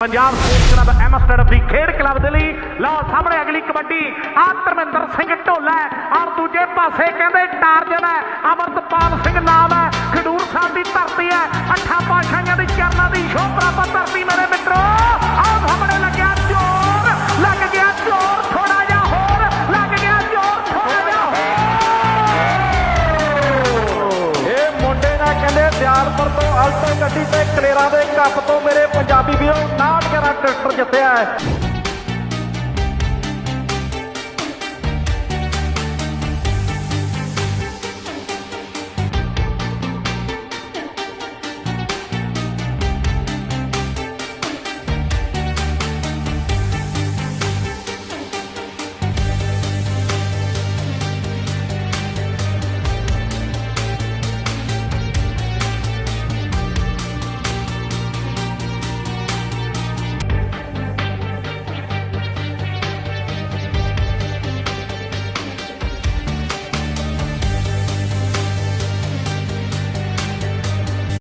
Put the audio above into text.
Punjab sports club Amsterdam की खेड club दे लई लो सामने अगली कबड्डी धर्मेंद्र सिंह ढोला और दूजे पासे कहते टारजन है अमरतपाल सिंह नाम है खडूर साहब की धरती है अठा पाशाइयां की चरणों की शोभ प्राप्त धरती मेरे मित्रों आओ सामने लग गया जोर थोड़ा जा होर लग गया जोर थोड़ा जा ये मुंडे ने कहते दयालपुर तो अल्टो गड्डी ते कलेरा दे कप तो मेरे पंजाबी वीरों 69 ट्रैक्टर जितया है।